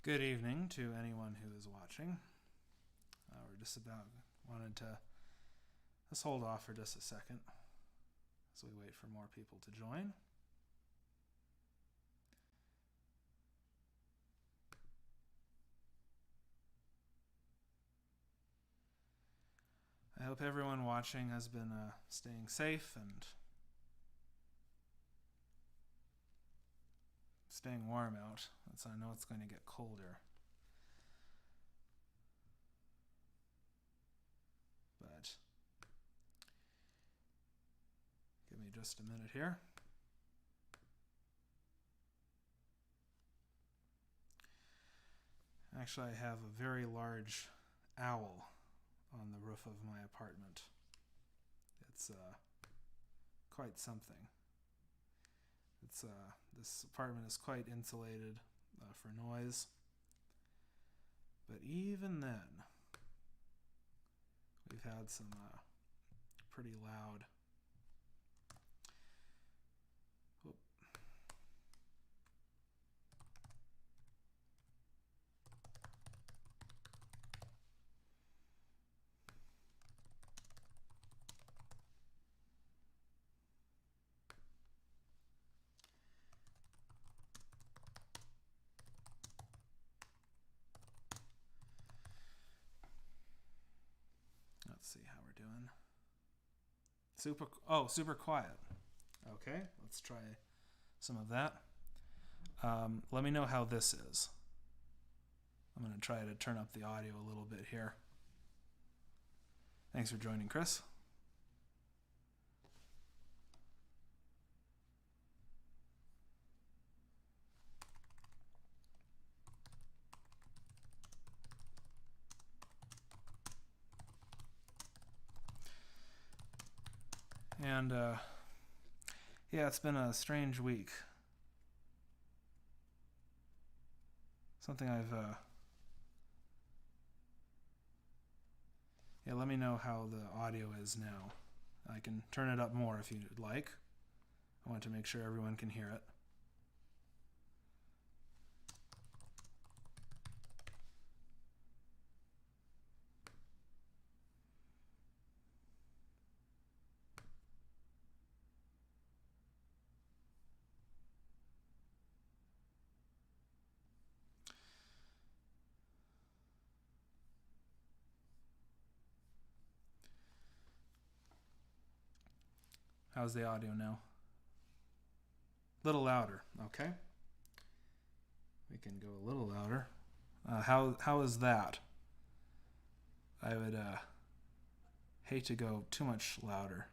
Good evening to anyone who is watching. We're just about wanted to let's hold off for just a second as we wait for more people to join. I hope everyone watching has been staying safe and staying warm out. I know it's going to get colder. But give me just a minute here. Actually, I have a very large owl on the roof of my apartment. It's quite something. This apartment is quite insulated for noise, but even then, we've had some pretty loud. Whoop. Let's see how we're doing. Super quiet. Okay, let's try some of that. Let me know how this is. I'm going to try to turn up the audio a little bit here. Thanks for joining, Chris. And yeah, it's been a strange week. Something I've yeah, let me know how the audio is now. I can turn it up more if you'd like. I want to make sure everyone can hear it. How's the audio now? A little louder, okay. We can go a little louder. How is that? I would hate to go too much louder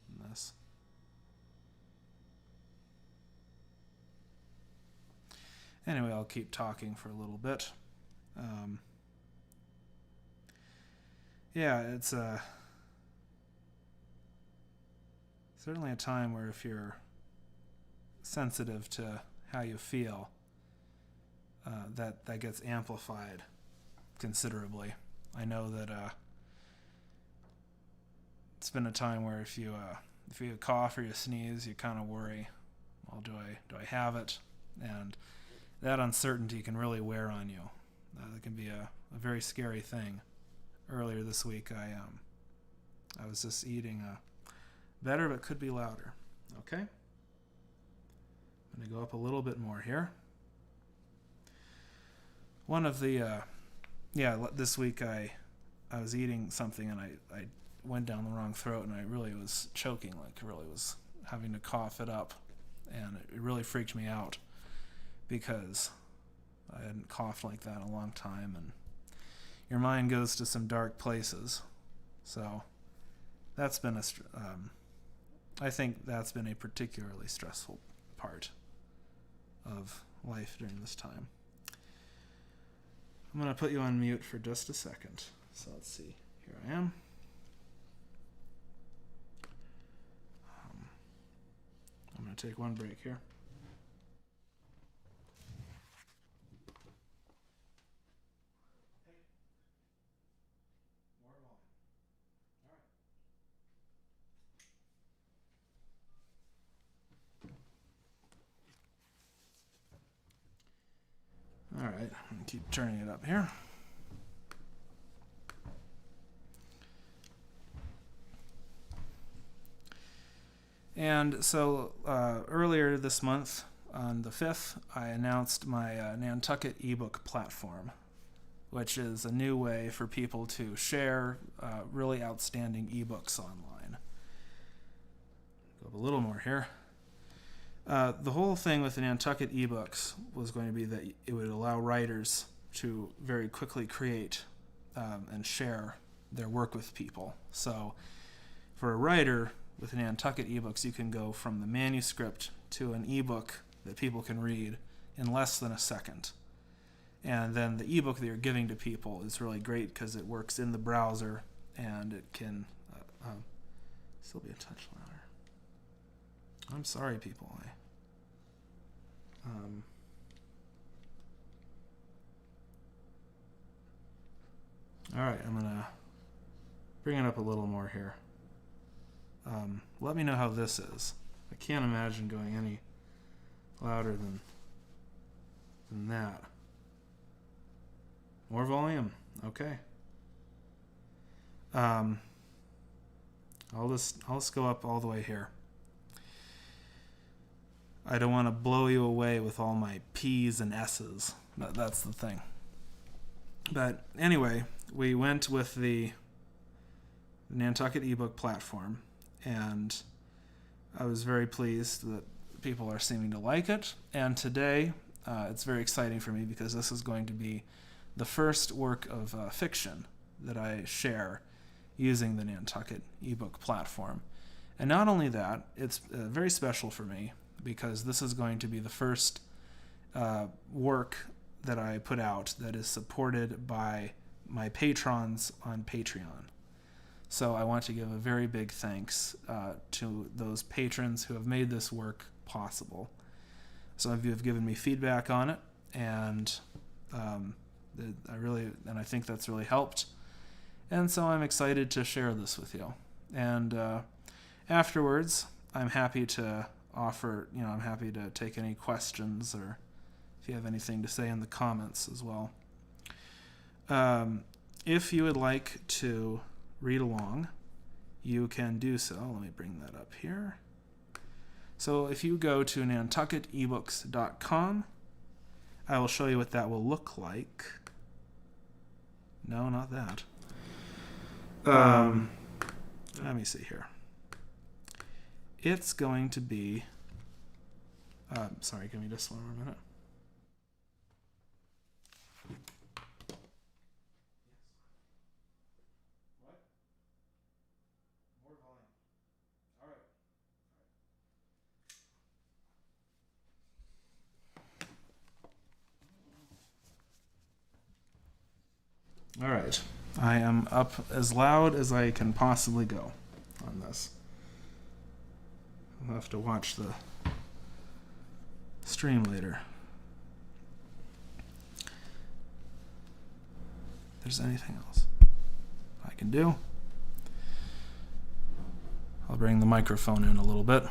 than this. Anyway, I'll keep talking for a little bit. Yeah, it's certainly a time where if you're sensitive to how you feel, that gets amplified considerably. I know that it's been a time where if you cough or you sneeze, you kind of worry, well, do I have it? And that uncertainty can really wear on you. It can be a very scary thing. Earlier this week, I was just eating better, but could be louder. Okay, I'm going to go up a little bit more here. One of the this week I was eating something and I went down the wrong throat and I really was choking, like really was having to cough it up, and it really freaked me out because I hadn't coughed like that in a long time, and your mind goes to some dark places. So that's been I think that's been a particularly stressful part of life during this time. I'm going to put you on mute for just a second. So let's see. Here I am. I'm going to take one break here. right, I'm gonna keep turning it up here. And so earlier this month, on the 5th, I announced my Nantucket ebook platform, which is a new way for people to share really outstanding ebooks online. Go up a little more here. The whole thing with the Nantucket ebooks was going to be that it would allow writers to very quickly create and share their work with people. So for a writer, with Nantucket ebooks, you can go from the manuscript to an ebook that people can read in less than a second. And then the ebook that you're giving to people is really great because it works in the browser and it can still be a touch louder. I'm sorry, people. All right, I'm going to bring it up a little more here. Let me know how this is. I can't imagine going any louder than that. More volume. Okay. I'll just go up all the way here. I don't want to blow you away with all my P's and S's. That's the thing. But anyway, we went with the Nantucket ebook platform, and I was very pleased that people are seeming to like it. And today, it's very exciting for me because this is going to be the first work of fiction that I share using the Nantucket ebook platform. And not only that, it's very special for me because this is going to be the first work that I put out that is supported by my patrons on Patreon. So I want to give a very big thanks to those patrons who have made this work possible. Some of you have given me feedback on it, and I think that's really helped. And so I'm excited to share this with you. And afterwards, I'm happy to I'm happy to take any questions, or if you have anything to say in the comments as well. If you would like to read along, you can do so. Let me bring that up here. So if you go to nantucketebooks.com, I will show you what that will look like. No, not that. Let me see here. It's going to be... sorry, give me just one more minute. What? More volume. All right. All right. I am up as loud as I can possibly go on this. I'll have to watch the stream later. If there's anything else I can do, I'll bring the microphone in a little bit.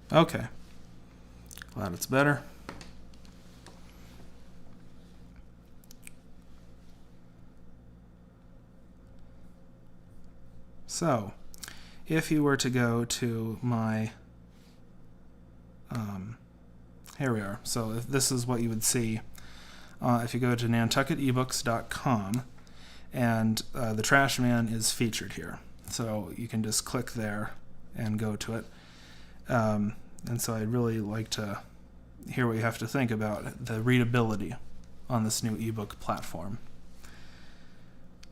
Okay, glad it's better. So, if you were to go to my, here we are. So if this is what you would see if you go to nantucketebooks.com, and the Trash Man is featured here. So you can just click there and go to it. And so I'd really like to hear what you have to think about the readability on this new ebook platform.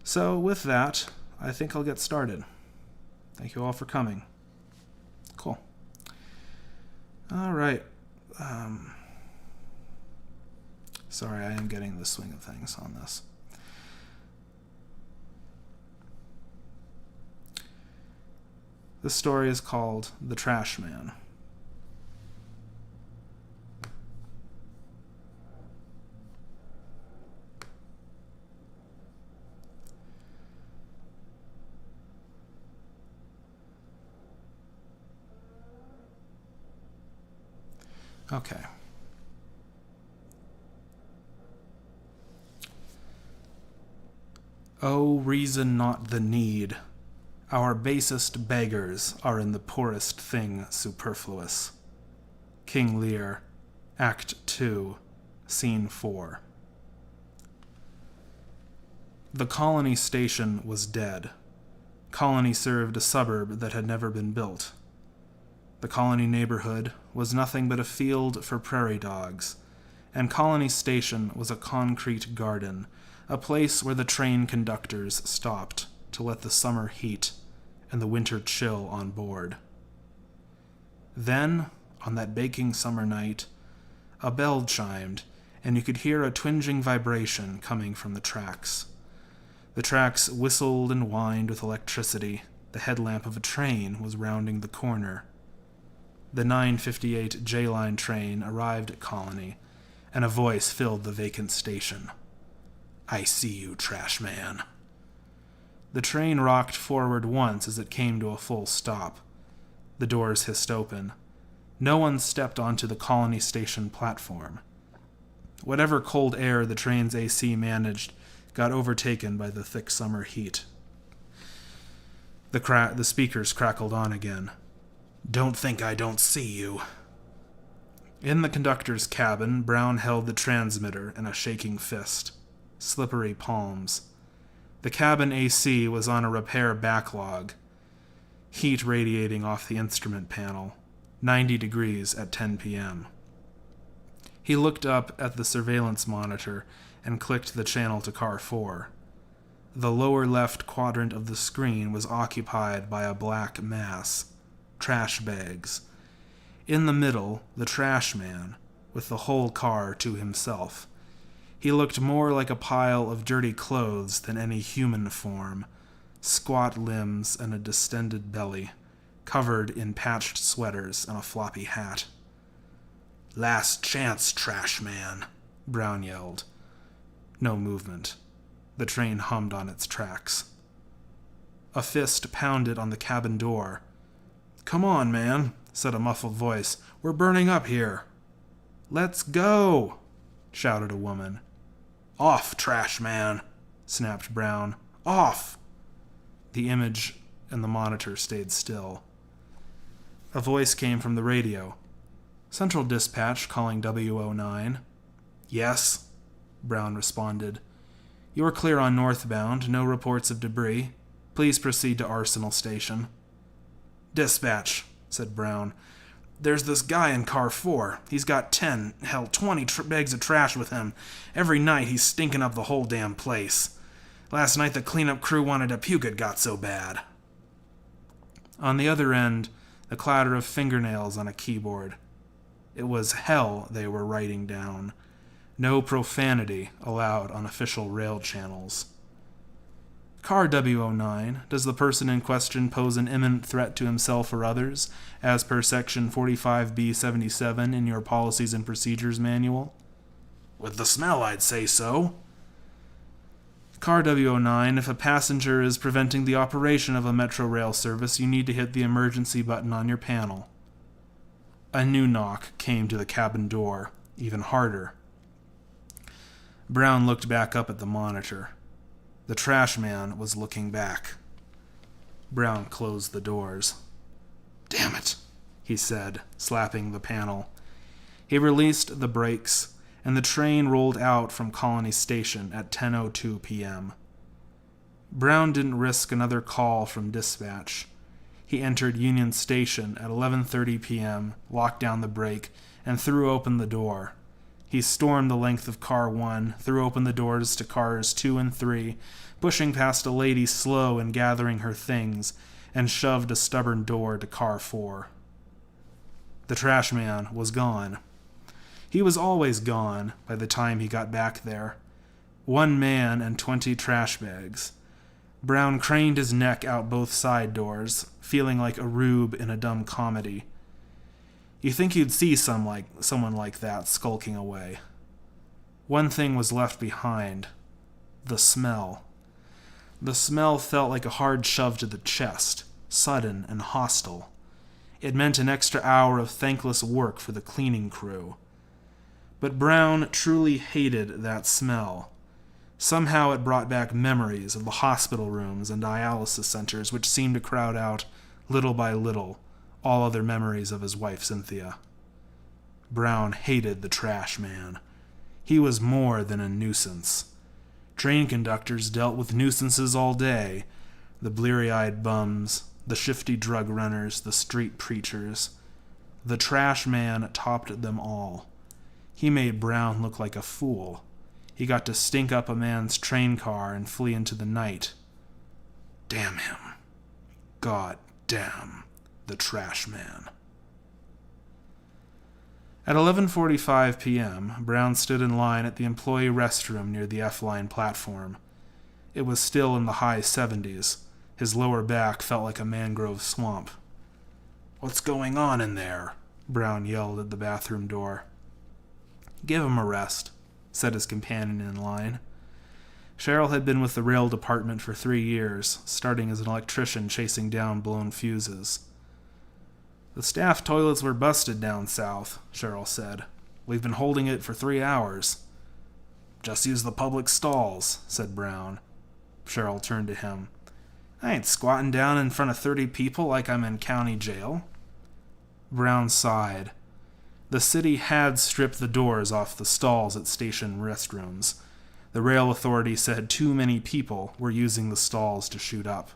So with that, I think I'll get started. Thank you all for coming. Cool. All right. Sorry, I am getting the swing of things on this. This story is called The Trash Man. Okay. Oh, reason not the need. Our basest beggars are in the poorest thing superfluous. King Lear, Act 2, Scene 4. The Colony Station was dead. Colony served a suburb that had never been built. The Colony neighborhood was nothing but a field for prairie dogs, and Colony Station was a concrete garden, a place where the train conductors stopped to let the summer heat and the winter chill on board. Then, on that baking summer night, a bell chimed, and you could hear a twinging vibration coming from the tracks. The tracks whistled and whined with electricity. The headlamp of a train was rounding the corner. The 9:58 J-Line train arrived at Colony, and a voice filled the vacant station. "I see you, trash man." The train rocked forward once as it came to a full stop. The doors hissed open. No one stepped onto the Colony Station platform. Whatever cold air the train's AC managed got overtaken by the thick summer heat. The speakers crackled on again. "Don't think I don't see you." In the conductor's cabin, Brown held the transmitter in a shaking fist. Slippery palms. The cabin AC was on a repair backlog. Heat radiating off the instrument panel. 90 degrees at 10 p.m. He looked up at the surveillance monitor and clicked the channel to Car 4. The lower left quadrant of the screen was occupied by a black mass. Trash bags. In the middle, the trash man, with the whole car to himself. He looked more like a pile of dirty clothes than any human form. Squat limbs and a distended belly, covered in patched sweaters and a floppy hat. "Last chance, trash man," Brown yelled. No movement. The train hummed on its tracks. A fist pounded on the cabin door. "Come on, man," said a muffled voice. "We're burning up here." "Let's go," shouted a woman. "Off, trash man," snapped Brown. "Off!" The image and the monitor stayed still. A voice came from the radio. "Central Dispatch calling W09. "Yes," Brown responded. "You're clear on northbound. No reports of debris. Please proceed to Arsenal Station." "Dispatch," said Brown. "There's this guy in Car 4. He's got 20 bags of trash with him. Every night he's stinking up the whole damn place. Last night the cleanup crew wanted to puke, it got so bad." On the other end, the clatter of fingernails on a keyboard. It was hell they were writing down. No profanity allowed on official rail channels. "Car W09, does the person in question pose an imminent threat to himself or others, as per Section 45B77 in your Policies and Procedures Manual?" "With the smell, I'd say so." "Car W09, if a passenger is preventing the operation of a metro rail service, you need to hit the emergency button on your panel." A new knock came to the cabin door, even harder. Brown looked back up at the monitor. The trash man was looking back. Brown closed the doors. "Damn it," he said, slapping the panel. He released the brakes, and the train rolled out from Colony Station at 10:02 p.m. Brown didn't risk another call from dispatch. He entered Union Station at 11:30 p.m., locked down the brake, and threw open the door. He stormed the length of Car 1, threw open the doors to Cars 2 and 3, pushing past a lady slow in gathering her things, and shoved a stubborn door to Car 4. The trash man was gone. He was always gone by the time he got back there. 1 man and 20 trash bags. Brown craned his neck out both side doors, feeling like a rube in a dumb comedy. You think you'd see someone like that skulking away. One thing was left behind. The smell. The smell felt like a hard shove to the chest, sudden and hostile. It meant an extra hour of thankless work for the cleaning crew. But Brown truly hated that smell. Somehow it brought back memories of the hospital rooms and dialysis centers, which seemed to crowd out, little by little, all other memories of his wife, Cynthia. Brown hated the trash man. He was more than a nuisance. Train conductors dealt with nuisances all day. The bleary-eyed bums, the shifty drug runners, the street preachers. The trash man topped them all. He made Brown look like a fool. He got to stink up a man's train car and flee into the night. Damn him. God damn the trash man. At 11:45 p.m., Brown stood in line at the employee restroom near the F-line platform. It was still in the high 70s. His lower back felt like a mangrove swamp. "What's going on in there?" Brown yelled at the bathroom door. "Give him a rest," said his companion in line. Cheryl had been with the rail department for 3 years, starting as an electrician chasing down blown fuses. "The staff toilets were busted down south," Cheryl said. "We've been holding it for 3 hours." "Just use the public stalls," said Brown. Cheryl turned to him. "I ain't squatting down in front of 30 people like I'm in county jail." Brown sighed. The city had stripped the doors off the stalls at station restrooms. The rail authority said too many people were using the stalls to shoot up.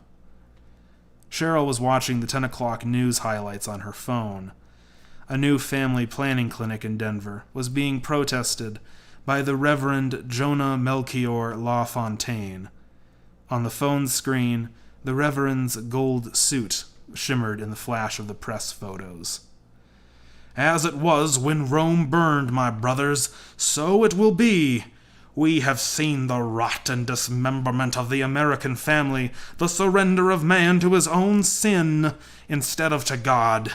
Cheryl was watching the 10 o'clock news highlights on her phone. A new family planning clinic in Denver was being protested by the Reverend Jonah Melchior LaFontaine. On the phone screen, the Reverend's gold suit shimmered in the flash of the press photos. "As it was when Rome burned, my brothers, so it will be. We have seen the rot and dismemberment of the American family, the surrender of man to his own sin instead of to God.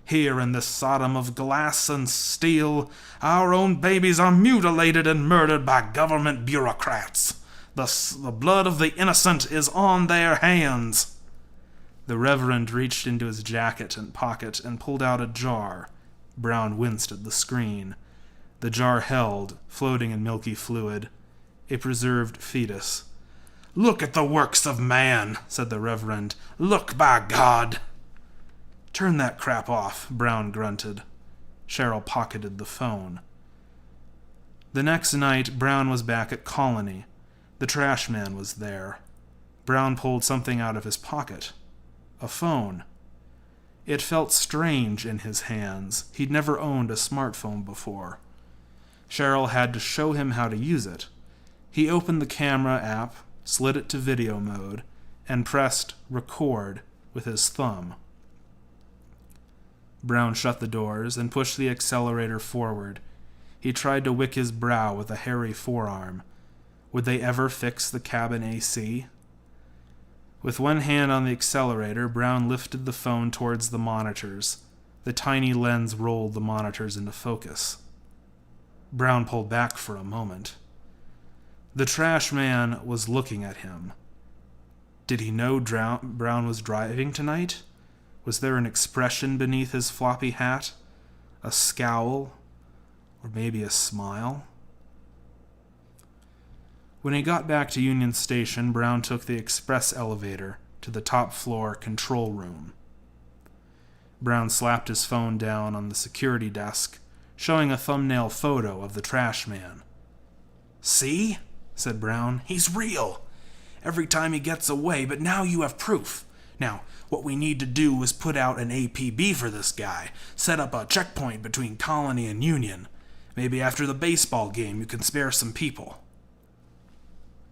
Here in this Sodom of glass and steel, our own babies are mutilated and murdered by government bureaucrats. The blood of the innocent is on their hands." The Reverend reached into his jacket and pocket and pulled out a jar. Brown winced at the screen. The jar held, floating in milky fluid, a preserved fetus. "Look at the works of man," said the Reverend. "Look, by God!" "Turn that crap off," Brown grunted. Cheryl pocketed the phone. The next night, Brown was back at Colony. The trash man was there. Brown pulled something out of his pocket. A phone. It felt strange in his hands. He'd never owned a smartphone before. Cheryl had to show him how to use it. He opened the camera app, slid it to video mode, and pressed record with his thumb. Brown shut the doors and pushed the accelerator forward. He tried to wick his brow with a hairy forearm. Would they ever fix the cabin AC? With one hand on the accelerator, Brown lifted the phone towards the monitors. The tiny lens rolled the monitors into focus. Brown pulled back for a moment. The trash man was looking at him. Did he know Brown was driving tonight? Was there an expression beneath his floppy hat? A scowl? Or maybe a smile? When he got back to Union Station, Brown took the express elevator to the top floor control room. Brown slapped his phone down on the security desk, showing a thumbnail photo of the trash man. "See?" said Brown. "He's real. Every time he gets away, but now you have proof. Now, what we need to do is put out an APB for this guy, set up a checkpoint between Colony and Union. Maybe after the baseball game you can spare some people."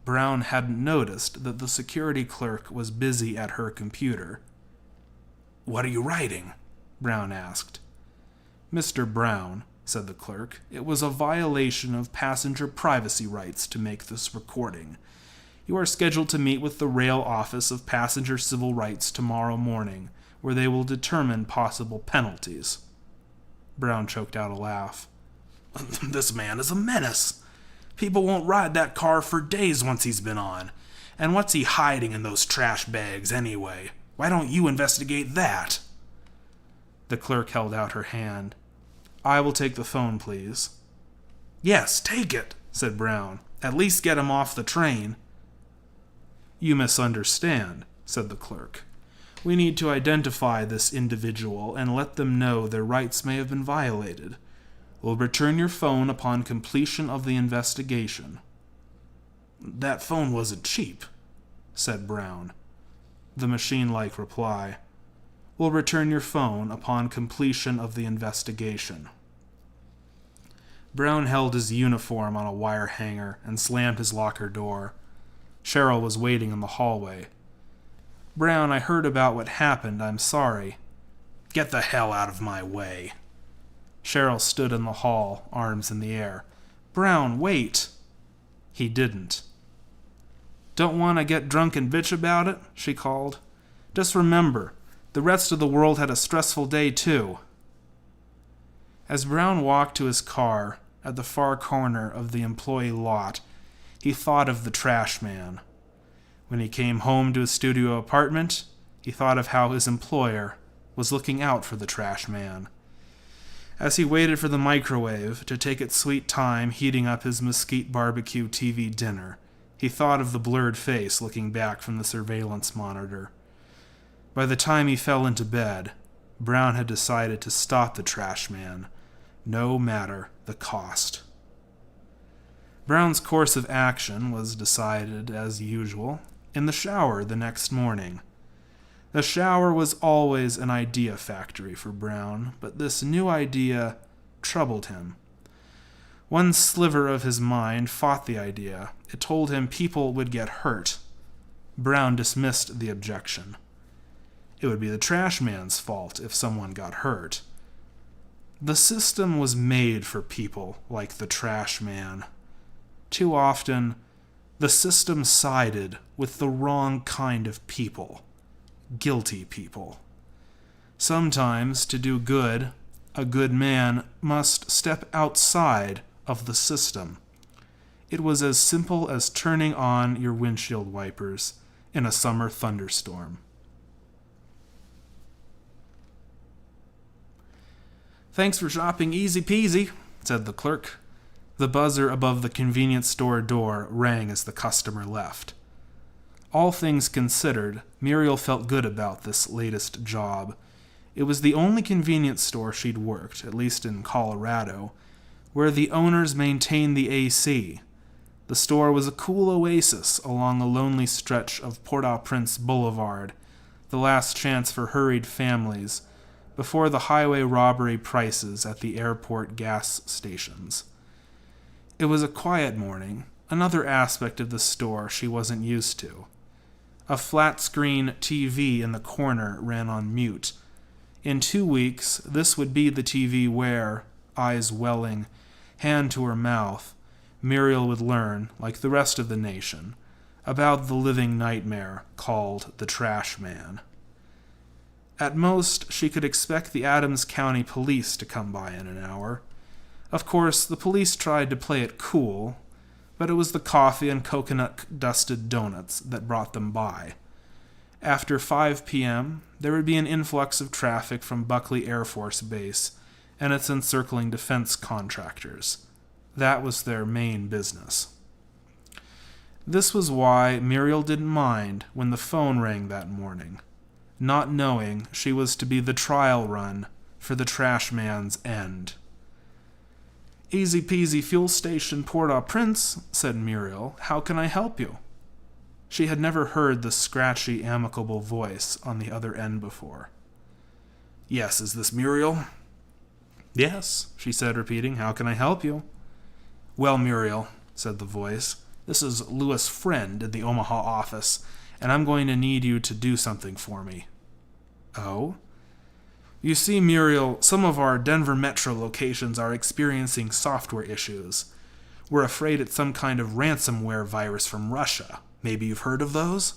Brown hadn't noticed that the security clerk was busy at her computer. "What are you writing?" Brown asked. "Mr. Brown," said the clerk, "it was a violation of passenger privacy rights to make this recording. You are scheduled to meet with the Rail Office of Passenger Civil Rights tomorrow morning, where they will determine possible penalties." Brown choked out a laugh. "This man is a menace. People won't ride that car for days once he's been on. And what's he hiding in those trash bags anyway? Why don't you investigate that?" The clerk held out her hand. "I will take the phone, please." "Yes, take it," said Brown. "At least get him off the train." "You misunderstand," said the clerk. "We need to identify this individual and let them know their rights may have been violated. We'll return your phone upon completion of the investigation." "That phone wasn't cheap," said Brown. The machine-like reply, "We'll return your phone upon completion of the investigation." Brown held his uniform on a wire hanger and slammed his locker door. Cheryl was waiting in the hallway. "Brown, I heard about what happened. I'm sorry." "Get the hell out of my way." Cheryl stood in the hall, arms in the air. "Brown, wait." He didn't. "Don't want to get drunk and bitch about it?" she called. "Just remember, the rest of the world had a stressful day too." As Brown walked to his car at the far corner of the employee lot, he thought of the trash man. When he came home to his studio apartment, he thought of how his employer was looking out for the trash man. As he waited for the microwave to take its sweet time heating up his mesquite barbecue TV dinner, he thought of the blurred face looking back from the surveillance monitor. By the time he fell into bed, Brown had decided to stop the trash man, no matter the cost. Brown's course of action was decided, as usual, in the shower the next morning. The shower was always an idea factory for Brown, but this new idea troubled him. One sliver of his mind fought the idea. It told him people would get hurt. Brown dismissed the objection. It would be the trash man's fault if someone got hurt. The system was made for people like the trash man. Too often, the system sided with the wrong kind of people, guilty people. Sometimes, to do good, a good man must step outside of the system. It was as simple as turning on your windshield wipers in a summer thunderstorm. "Thanks for shopping, easy peasy," said the clerk. The buzzer above the convenience store door rang as the customer left. All things considered, Muriel felt good about this latest job. It was the only convenience store she'd worked, at least in Colorado, where the owners maintained the AC. The store was a cool oasis along a lonely stretch of Port-au-Prince Boulevard, the last chance for hurried families, before the highway robbery prices at the airport gas stations. It was a quiet morning, another aspect of the store she wasn't used to. A flat-screen TV in the corner ran on mute. In 2 weeks, this would be the TV where, eyes welling, hand to her mouth, Muriel would learn, like the rest of the nation, about the living nightmare called the Trash Man. At most, she could expect the Adams County Police to come by in an hour. Of course, the police tried to play it cool, but it was the coffee and coconut-dusted donuts that brought them by. After 5 p.m., there would be an influx of traffic from Buckley Air Force Base and its encircling defense contractors. That was their main business. This was why Muriel didn't mind when the phone rang that morning, not knowing she was to be the trial run for the trash man's end. "Easy peasy fuel station Port-au-Prince," said Muriel. "How can I help you?" She had never heard the scratchy, amicable voice on the other end before. "Yes, is this Muriel?" "Yes," she said, repeating. "How can I help you?" "Well, Muriel," said the voice, "this is Louis Friend in the Omaha office, and I'm going to need you to do something for me." "Oh?" "You see, Muriel, some of our Denver Metro locations are experiencing software issues. We're afraid it's some kind of ransomware virus from Russia. Maybe you've heard of those?"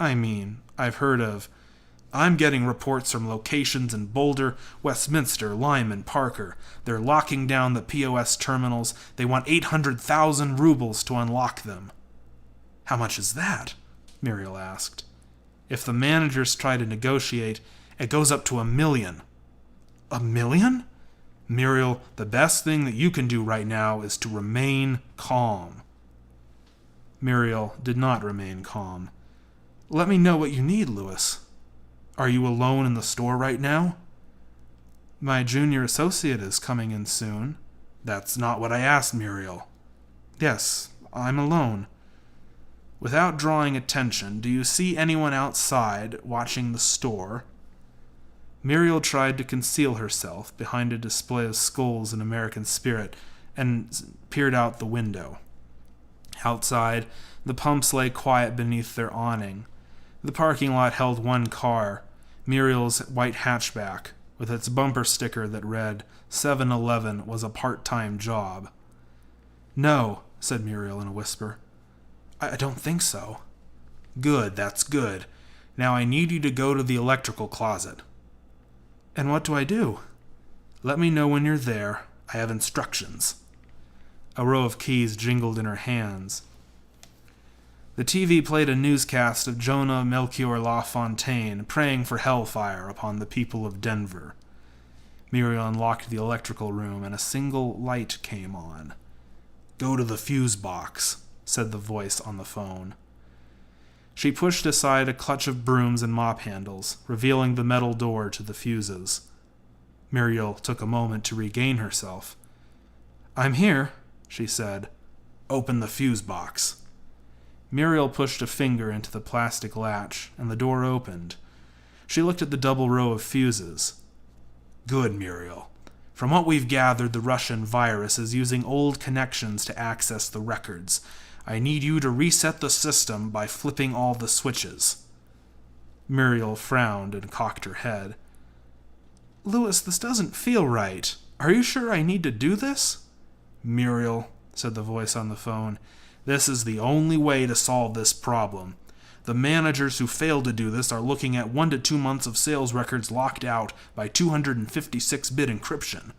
I've heard of... I'm getting reports from locations in Boulder, Westminster, Lyman, Parker. They're locking down the POS terminals. They want 800,000 rubles to unlock them." "How much is that?" Muriel asked. "If the managers try to negotiate, it goes up to $1 million. 1 million? Muriel, the best thing that you can do right now is to remain calm. Muriel did not remain calm. Let me know what you need, Louis. Are you alone in the store right now? My junior associate is coming in soon. That's not what I asked, Muriel. Yes, I'm alone. Without drawing attention, do you see anyone outside watching the store? Muriel tried to conceal herself behind a display of skulls and American Spirit and peered out the window. Outside, the pumps lay quiet beneath their awning. The parking lot held one car, Muriel's white hatchback, with its bumper sticker that read, 7-Eleven was a part-time job. No, said Muriel in a whisper. I don't think so. Good, that's good. Now I need you to go to the electrical closet. And what do I do? Let me know when you're there. I have instructions. A row of keys jingled in her hands. The TV played a newscast of Jonah Melchior LaFontaine praying for hellfire upon the people of Denver. Muriel unlocked the electrical room and a single light came on. Go to the fuse box, said the voice on the phone. She pushed aside a clutch of brooms and mop handles, revealing the metal door to the fuses. Muriel took a moment to regain herself. I'm here, she said. Open the fuse box. Muriel pushed a finger into the plastic latch, and the door opened. She looked at the double row of fuses. Good, Muriel. From what we've gathered, the Russian virus is using old connections to access the records. I need you to reset the system by flipping all the switches. Muriel frowned and cocked her head. Louis, this doesn't feel right. Are you sure I need to do this? Muriel, said the voice on the phone, this is the only way to solve this problem. The managers who fail to do this are looking at 1 to 2 months of sales records locked out by 256-bit encryption.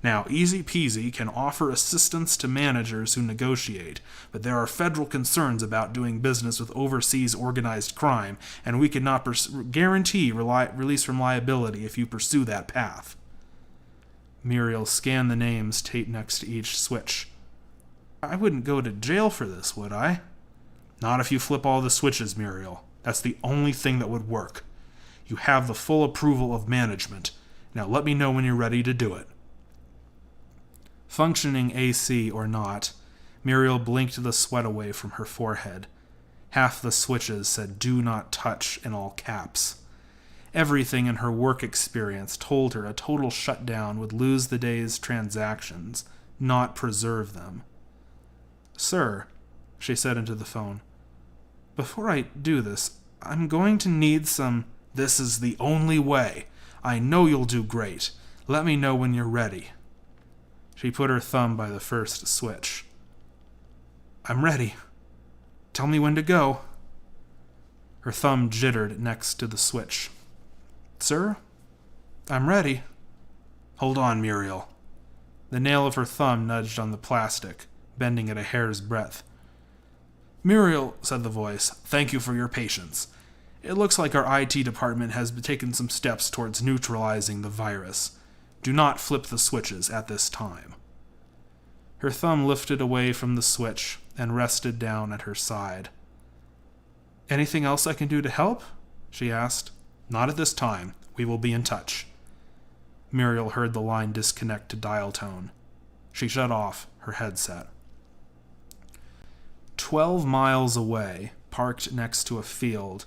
Now, Easy Peasy can offer assistance to managers who negotiate, but there are federal concerns about doing business with overseas organized crime, and we cannot guarantee release from liability if you pursue that path. Muriel scanned the names taped next to each switch. I wouldn't go to jail for this, would I? Not if you flip all the switches, Muriel. That's the only thing that would work. You have the full approval of management. Now let me know when you're ready to do it. Functioning AC or not, Muriel blinked the sweat away from her forehead. Half the switches said "Do not touch" in all caps. Everything in her work experience told her a total shutdown would lose the day's transactions, not preserve them. Sir, she said into the phone, before I do this, I'm going to need some... This is the only way. I know you'll do great. Let me know when you're ready. She put her thumb by the first switch. I'm ready. Tell me when to go. Her thumb jittered next to the switch. Sir, I'm ready. Hold on, Muriel. The nail of her thumb nudged on the plastic, bending it a hair's breadth. Muriel, said the voice, thank you for your patience. It looks like our IT department has taken some steps towards neutralizing the virus. Do not flip the switches at this time. Her thumb lifted away from the switch and rested down at her side. Anything else I can do to help? She asked. Not at this time. We will be in touch. Muriel heard the line disconnect to dial tone. She shut off her headset. 12 miles away, parked next to a field,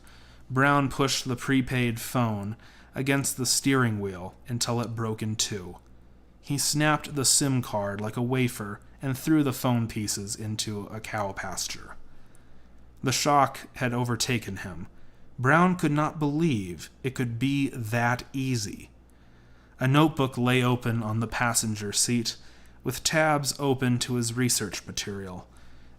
Brown pushed the prepaid phone against the steering wheel until it broke in two. He snapped the SIM card like a wafer and threw the phone pieces into a cow pasture. The shock had overtaken him. Brown could not believe it could be that easy. A notebook lay open on the passenger seat, with tabs open to his research material.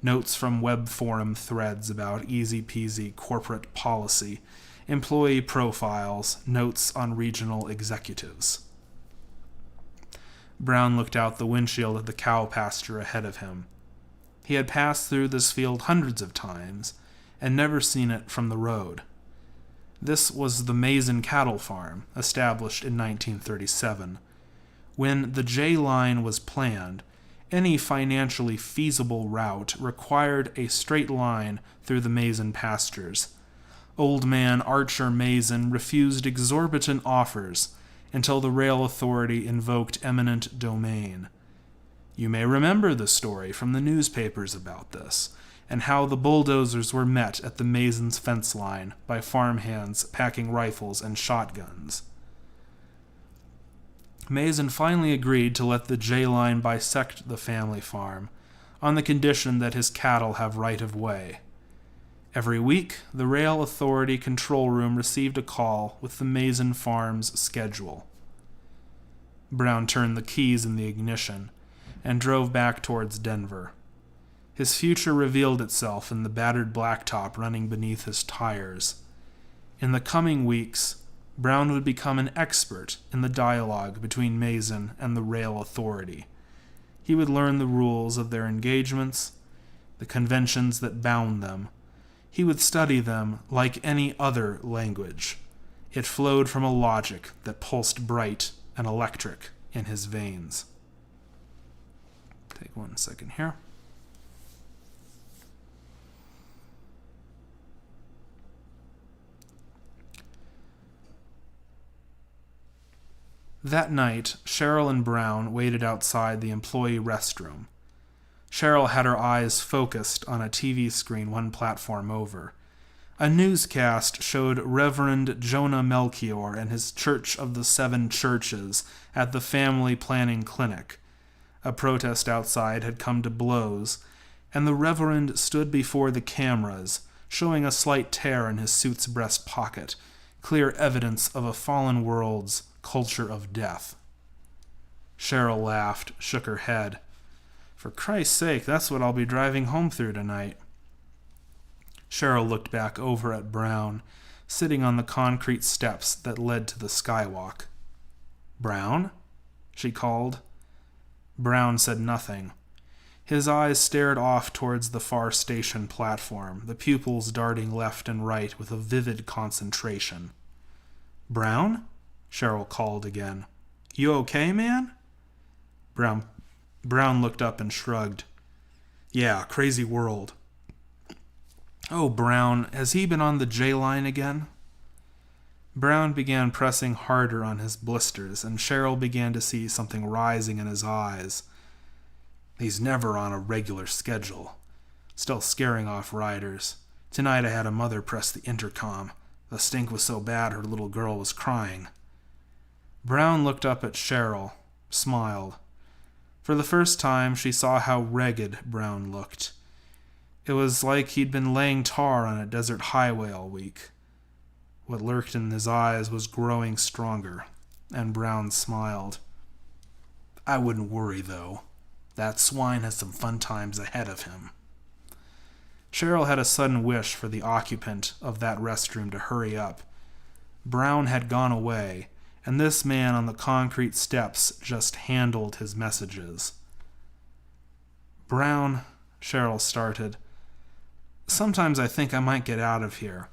Notes from web forum threads about easy-peasy corporate policy, employee profiles, notes on regional executives. Brown looked out the windshield at the cow pasture ahead of him. He had passed through this field hundreds of times and never seen it from the road. This was the Mason Cattle Farm, established in 1937, When the J line was planned, any financially feasible route required a straight line through the Mason pastures. Old man Archer Mason refused exorbitant offers until the rail authority invoked eminent domain. You may remember the story from the newspapers about this, and how the bulldozers were met at the Masons' fence line by farmhands packing rifles and shotguns. Mason finally agreed to let the J line bisect the family farm, on the condition that his cattle have right of way. Every week, the rail authority control room received a call with the Mason farm's schedule. Brown turned the keys in the ignition and drove back towards Denver. His future revealed itself in the battered blacktop running beneath his tires. In the coming weeks, Brown would become an expert in the dialogue between Mason and the rail authority. He would learn the rules of their engagements, the conventions that bound them. He would study them like any other language. It flowed from a logic that pulsed bright and electric in his veins. Take 1 second here. That night, Cheryl and Brown waited outside the employee restroom. Cheryl had her eyes focused on a TV screen one platform over. A newscast showed Reverend Jonah Melchior and his Church of the Seven Churches at the Family Planning Clinic. A protest outside had come to blows, and the Reverend stood before the cameras, showing a slight tear in his suit's breast pocket, clear evidence of a fallen world's culture of death. Cheryl laughed, shook her head. For Christ's sake, that's what I'll be driving home through tonight. Cheryl looked back over at Brown, sitting on the concrete steps that led to the skywalk. Brown? She called. Brown said nothing. His eyes stared off towards the far station platform, the pupils darting left and right with a vivid concentration. Brown? Cheryl called again. You okay, man? Brown looked up and shrugged. Yeah, crazy world. Oh, Brown, has he been on the J line again? Brown began pressing harder on his blisters, and Cheryl began to see something rising in his eyes. He's never on a regular schedule. Still scaring off riders. Tonight I had a mother press the intercom. The stink was so bad her little girl was crying. Brown looked up at Cheryl, smiled. For the first time, she saw how ragged Brown looked. It was like he'd been laying tar on a desert highway all week. What lurked in his eyes was growing stronger, and Brown smiled. I wouldn't worry, though. That swine has some fun times ahead of him. Cheryl had a sudden wish for the occupant of that restroom to hurry up. Brown had gone away, and this man on the concrete steps just handled his messages. Brown, Cheryl started. Sometimes I think I might get out of here.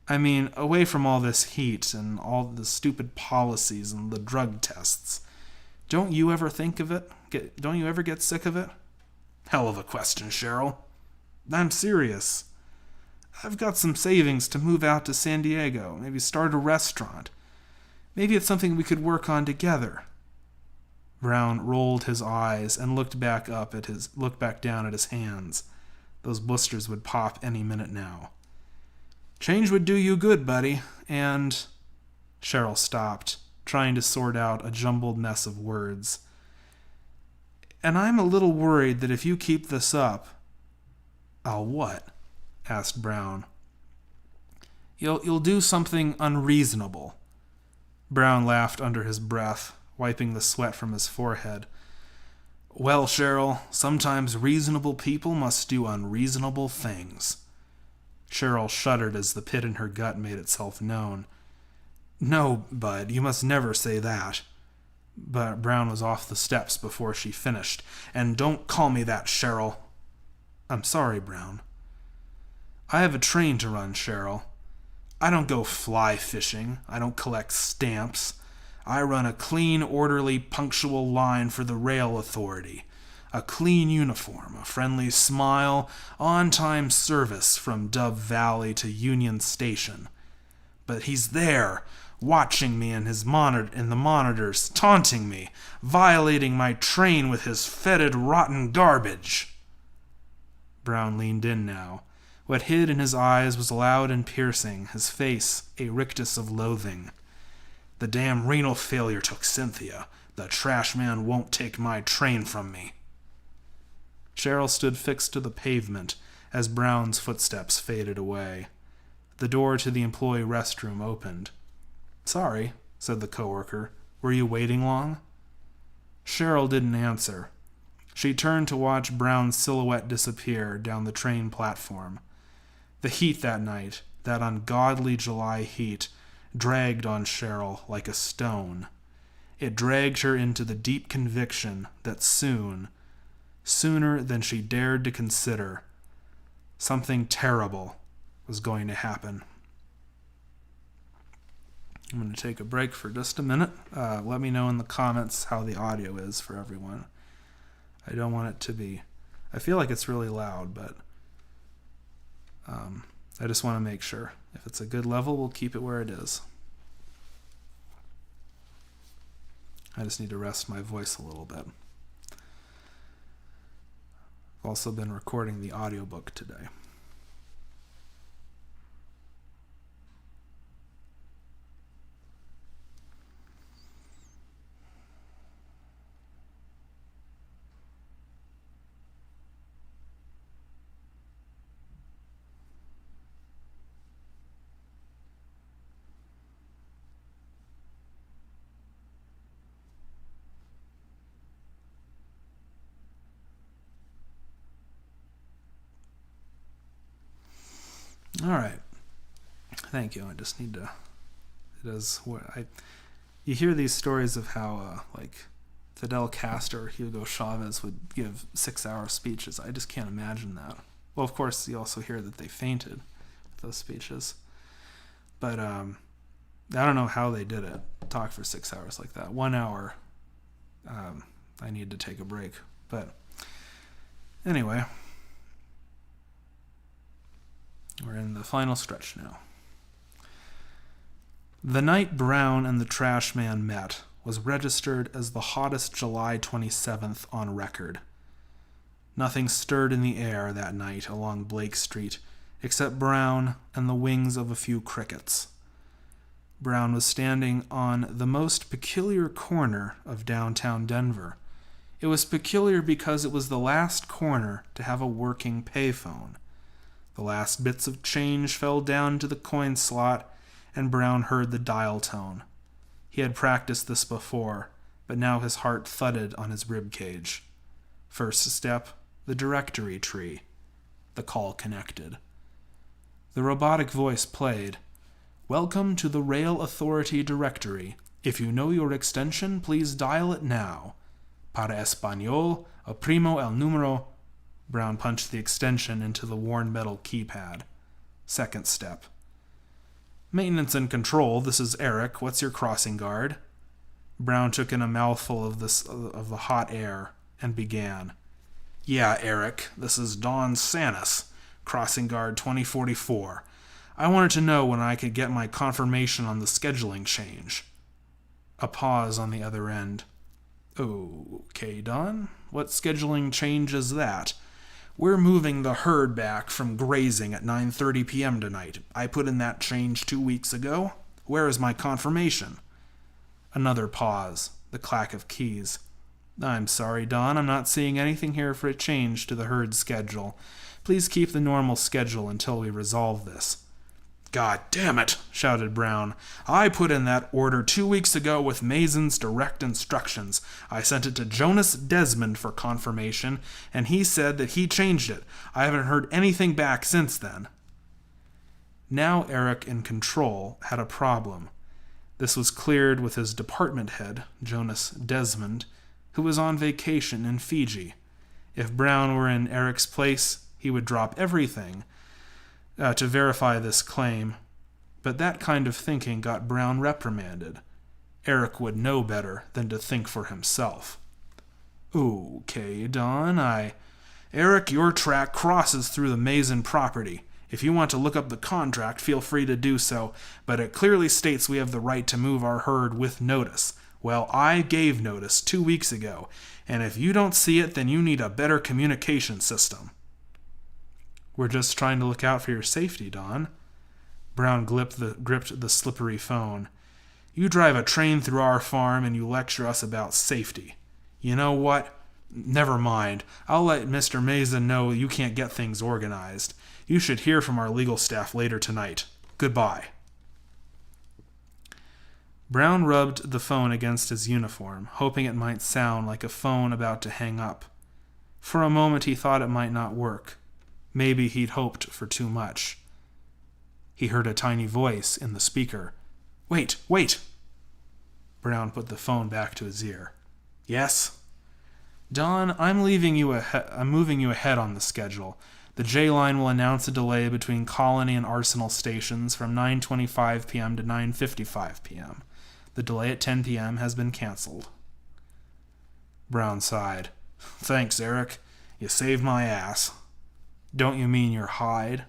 I mean, away from all this heat and all the stupid policies and the drug tests. Don't you ever think of it? Don't you ever get sick of it? Hell of a question, Cheryl. I'm serious. I've got some savings to move out to San Diego, maybe start a restaurant. Maybe it's something we could work on together. Brown rolled his eyes and looked back down at his hands. Those blisters would pop any minute now. Change would do you good, buddy, and... Cheryl stopped, trying to sort out a jumbled mess of words. And I'm a little worried that if you keep this up... I'll what? Asked Brown. You'll do something unreasonable. Brown laughed under his breath, wiping the sweat from his forehead. Well, Cheryl, sometimes reasonable people must do unreasonable things. Cheryl shuddered as the pit in her gut made itself known. No, Bud, you must never say that. But Brown was off the steps before she finished. And don't call me that, Cheryl. I'm sorry, Brown. I have a train to run, Cheryl. I don't go fly fishing. I don't collect stamps. I run a clean, orderly, punctual line for the rail authority. A clean uniform, a friendly smile, on-time service from Dove Valley to Union Station. But he's there, watching me in the monitors, taunting me, violating my train with his fetid, rotten garbage. Brown leaned in now. What hid in his eyes was loud and piercing, his face a rictus of loathing. The damn renal failure took Cynthia. The trash man won't take my train from me. Cheryl stood fixed to the pavement as Brown's footsteps faded away. The door to the employee restroom opened. "Sorry," said the coworker. "Were you waiting long?" Cheryl didn't answer. She turned to watch Brown's silhouette disappear down the train platform. The heat that night, that ungodly July heat, dragged on Cheryl like a stone. It dragged her into the deep conviction that soon, sooner than she dared to consider, something terrible was going to happen. I'm going to take a break for just a minute. Let me know in the comments how the audio is for everyone. I don't want it to be... I feel like it's really loud, but I just want to make sure. If it's a good level, we'll keep it where it is. I just need to rest my voice a little bit. I've also been recording the audiobook today. All right. Thank you. I just need to... You hear these stories of how, Fidel Castro or Hugo Chavez would give 6-hour speeches. I just can't imagine that. Well, of course, you also hear that they fainted with those speeches. But I don't know how they did it. Talk for 6 hours like that. 1 hour, I need to take a break. But anyway... We're in the final stretch now. The night Brown and the trash man met was registered as the hottest July 27th on record. Nothing stirred in the air that night along Blake Street except Brown and the wings of a few crickets. Brown was standing on the most peculiar corner of downtown Denver. It was peculiar because it was the last corner to have a working payphone. The last bits of change fell down to the coin slot, and Brown heard the dial tone. He had practiced this before, but now his heart thudded on his rib cage. First step, the directory tree. The call connected. The robotic voice played, "Welcome to the Rail Authority directory. If you know your extension, please dial it now. Para español, oprimo el número." Brown punched the extension into the worn metal keypad. Second step. "Maintenance and control, this is Eric. What's your crossing guard?" Brown took in a mouthful of the hot air and began. "Yeah, Eric, this is Don Sanis, crossing guard 2044. I wanted to know when I could get my confirmation on the scheduling change." A pause on the other end. "Okay, Don. What scheduling change is that?" "We're moving the herd back from grazing at 9:30 p.m. tonight. I put in that change 2 weeks ago. Where is my confirmation?" Another pause, the clack of keys. "I'm sorry, Don. I'm not seeing anything here for a change to the herd schedule. Please keep the normal schedule until we resolve this." "God damn it," shouted Brown. "I put in that order 2 weeks ago with Mason's direct instructions. I sent it to Jonas Desmond for confirmation, and he said that he changed it. I haven't heard anything back since then." Now Eric in control had a problem. This was cleared with his department head, Jonas Desmond, who was on vacation in Fiji. If Brown were in Eric's place, he would drop everything to verify this claim, but that kind of thinking got Brown reprimanded. Eric would know better than to think for himself. Okay, Don, Eric, your track crosses through the Mason property. If you want to look up the contract, feel free to do so, but it clearly states we have the right to move our herd with notice. Well, I gave notice 2 weeks ago, and if you don't see it, then you need a better communication system. We're just trying to look out for your safety, Don. Brown gripped the slippery phone. You drive a train through our farm and you lecture us about safety. You know what? Never mind. I'll let Mr. Mason know you can't get things organized. You should hear from our legal staff later tonight. Goodbye. Brown rubbed the phone against his uniform, hoping it might sound like a phone about to hang up. For a moment he thought it might not work. Maybe he'd hoped for too much. He heard a tiny voice in the speaker. Wait! Brown put the phone back to his ear. Yes? Don, I'm moving you ahead on the schedule. The J Line will announce a delay between Colony and Arsenal stations from 9:25 p.m. to 9:55 p.m. The delay at 10 p.m. has been canceled. Brown sighed. Thanks, Eric. You saved my ass. Don't you mean your hide?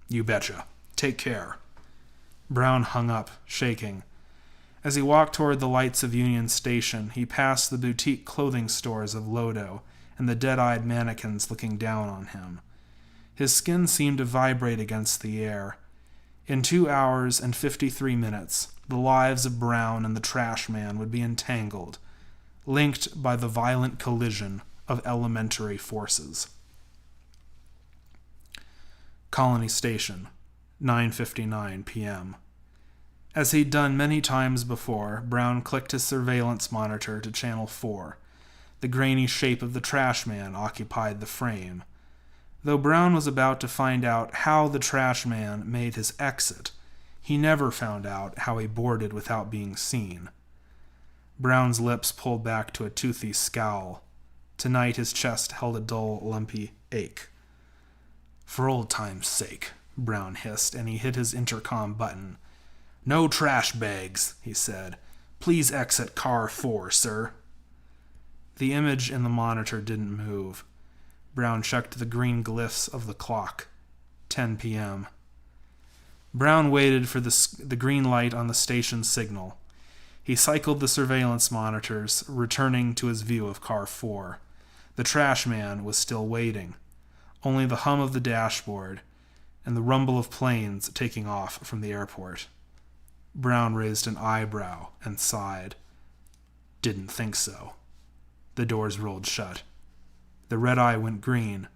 You betcha. Take care. Brown hung up, shaking. As he walked toward the lights of Union Station, he passed the boutique clothing stores of Lodo and the dead-eyed mannequins looking down on him. His skin seemed to vibrate against the air. In 2 hours and 53 minutes, the lives of Brown and the trash man would be entangled, linked by the violent collision of elementary forces. Colony Station, 9:59 p.m. As he'd done many times before, Brown clicked his surveillance monitor to Channel 4. The grainy shape of the trash man occupied the frame. Though Brown was about to find out how the trash man made his exit, he never found out how he boarded without being seen. Brown's lips pulled back to a toothy scowl. Tonight his chest held a dull, lumpy ache. For old time's sake, Brown hissed, and he hit his intercom button. No trash bags, he said. Please exit car 4, sir. The image in the monitor didn't move. Brown checked the green glyphs of the clock. 10 p.m. Brown waited for the green light on the station signal. He cycled the surveillance monitors, returning to his view of car 4. The trash man was still waiting. Only the hum of the dashboard and the rumble of planes taking off from the airport. Brown raised an eyebrow and sighed. Didn't think so. The doors rolled shut. The red eye went green.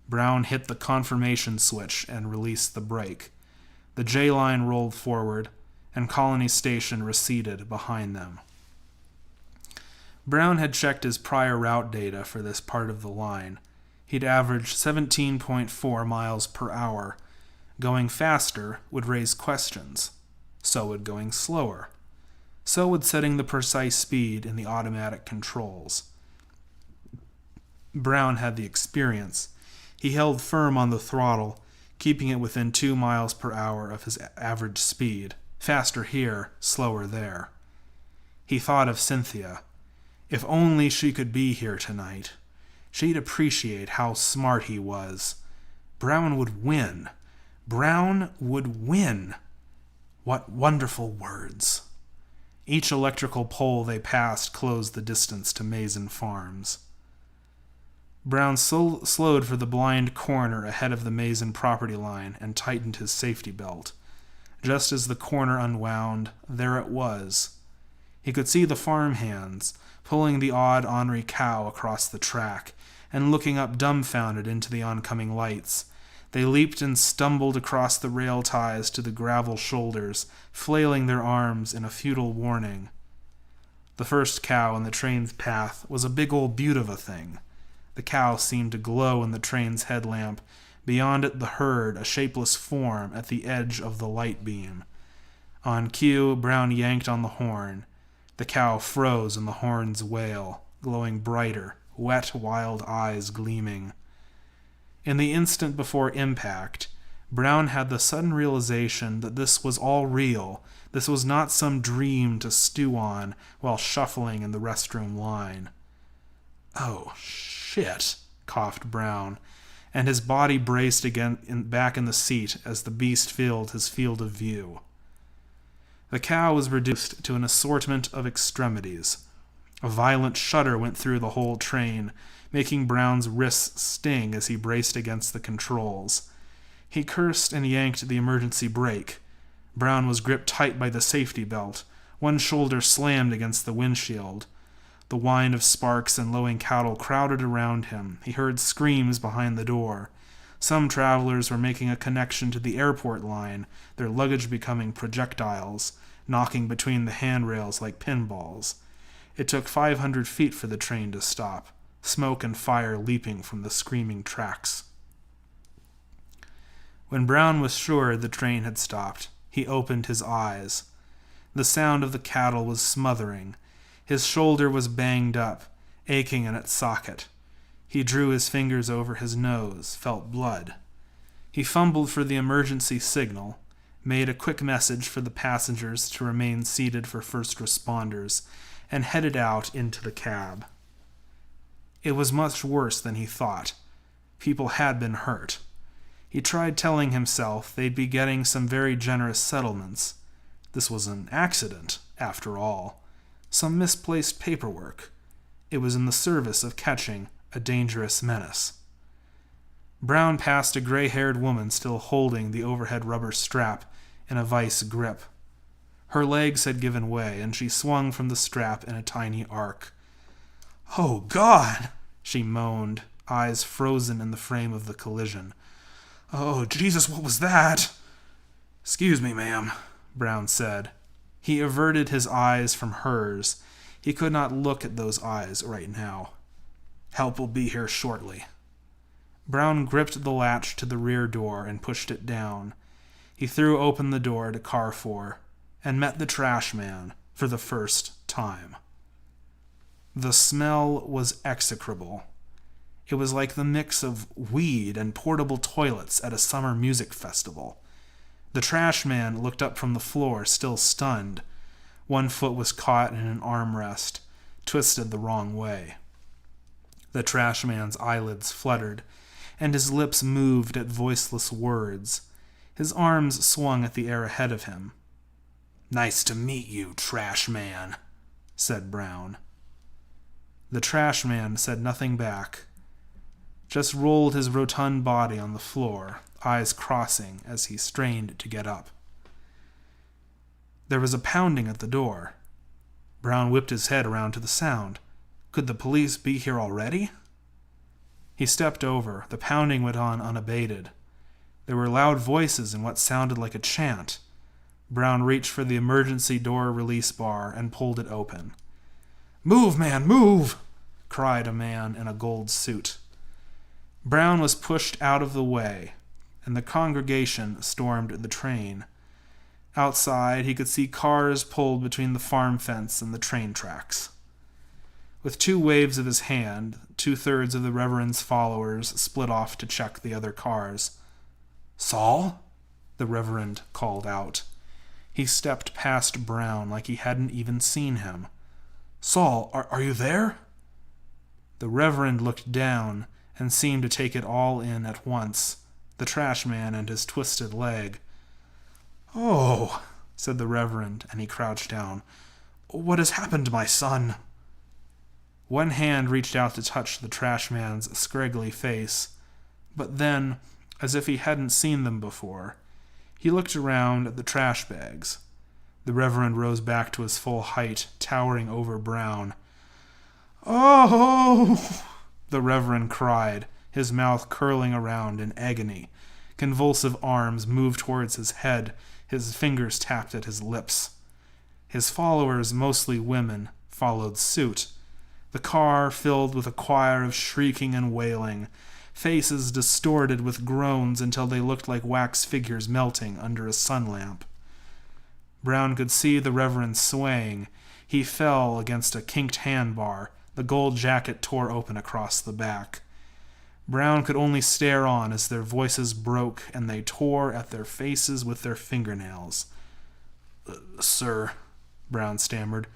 Brown hit the confirmation switch and released the brake. The J Line rolled forward, and Colony Station receded behind them. Brown had checked his prior route data for this part of the line. He'd averaged 17.4 miles per hour. Going faster would raise questions. So would going slower. So would setting the precise speed in the automatic controls. Brown had the experience. He held firm on the throttle, keeping it within 2 miles per hour of his average speed. Faster here, slower there. He thought of Cynthia. If only she could be here tonight. She'd appreciate how smart he was. Brown would win. Brown would win. What wonderful words. Each electrical pole they passed closed the distance to Mason Farms. Brown slowed for the blind corner ahead of the Mason property line and tightened his safety belt. Just as the corner unwound, there it was. He could see the farm hands, pulling the odd ornery cow across the track, and looking up dumbfounded into the oncoming lights. They leaped and stumbled across the rail ties to the gravel shoulders, flailing their arms in a futile warning. The first cow in the train's path was a big old beaut of a thing. The cow seemed to glow in the train's headlamp. Beyond it, the herd, a shapeless form at the edge of the light beam. On cue, Brown yanked on the horn. The cow froze in the horn's wail, glowing brighter, wet, wild eyes gleaming. In the instant before impact, Brown had the sudden realization that this was all real. This was not some dream to stew on while shuffling in the restroom line. "Oh, shit," coughed Brown, and his body braced again back in the seat as the beast filled his field of view. The cow was reduced to an assortment of extremities. A violent shudder went through the whole train, making Brown's wrists sting as he braced against the controls. He cursed and yanked the emergency brake. Brown was gripped tight by the safety belt. One shoulder slammed against the windshield. The whine of sparks and lowing cattle crowded around him. He heard screams behind the door. Some travelers were making a connection to the airport line, their luggage becoming projectiles, knocking between the handrails like pinballs. It took 500 feet for the train to stop, smoke and fire leaping from the screaming tracks. When Brown was sure the train had stopped, he opened his eyes. The sound of the cattle was smothering. His shoulder was banged up, aching in its socket. He drew his fingers over his nose, felt blood. He fumbled for the emergency signal, made a quick message for the passengers to remain seated for first responders, and headed out into the cab. It was much worse than he thought. People had been hurt. He tried telling himself they'd be getting some very generous settlements. This was an accident, after all. Some misplaced paperwork. It was in the service of catching a dangerous menace. Brown passed a gray-haired woman still holding the overhead rubber strap in a vice grip. Her legs had given way, and she swung from the strap in a tiny arc. "Oh, God!" she moaned, eyes frozen in the frame of the collision. "Oh, Jesus, what was that?" "Excuse me, ma'am," Brown said. He averted his eyes from hers. He could not look at those eyes right now. "Help will be here shortly." Brown gripped the latch to the rear door and pushed it down. He threw open the door to car 4 and met the trash man for the first time. The smell was execrable. It was like the mix of weed and portable toilets at a summer music festival. The trash man looked up from the floor, still stunned. One foot was caught in an armrest, twisted the wrong way. The trash man's eyelids fluttered, and his lips moved at voiceless words. His arms swung at the air ahead of him. "Nice to meet you, trash man," said Brown. The trash man said nothing back, just rolled his rotund body on the floor, eyes crossing as he strained to get up. There was a pounding at the door. Brown whipped his head around to the sound. Could the police be here already? He stepped over. The pounding went on unabated. There were loud voices and what sounded like a chant. Brown reached for the emergency door release bar and pulled it open. "Move, man, move!" cried a man in a gold suit. Brown was pushed out of the way, and the congregation stormed the train. Outside, he could see cars pulled between the farm fence and the train tracks. With 2 waves of his hand, 2/3 of the Reverend's followers split off to check the other cars. "Saul?" the Reverend called out. He stepped past Brown like he hadn't even seen him. "Saul, are you there?" The Reverend looked down and seemed to take it all in at once, the trash man and his twisted leg. "Oh," said the Reverend, and he crouched down. "What has happened to my son?" One hand reached out to touch the trash man's scraggly face, but then, as if he hadn't seen them before, he looked around at the trash bags. The Reverend rose back to his full height, towering over Brown. "Oh!" the Reverend cried, his mouth curling around in agony. Convulsive arms moved towards his head. His fingers tapped at his lips. His followers, mostly women, followed suit. The car filled with a choir of shrieking and wailing, faces distorted with groans until they looked like wax figures melting under a sun lamp. Brown could see the Reverend swaying. He fell against a kinked handbar. The gold jacket tore open across the back. Brown could only stare on as their voices broke and they tore at their faces with their fingernails. Sir, Brown stammered,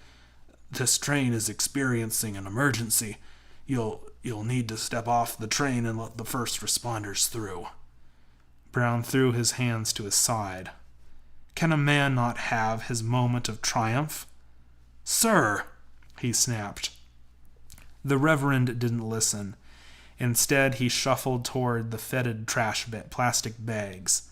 this train is experiencing an emergency. You'll need to step off the train and let the first responders through. Brown threw his hands to his side. Can a man not have his moment of triumph? Sir, he snapped. The Reverend didn't listen. Instead, he shuffled toward the fetid plastic bags.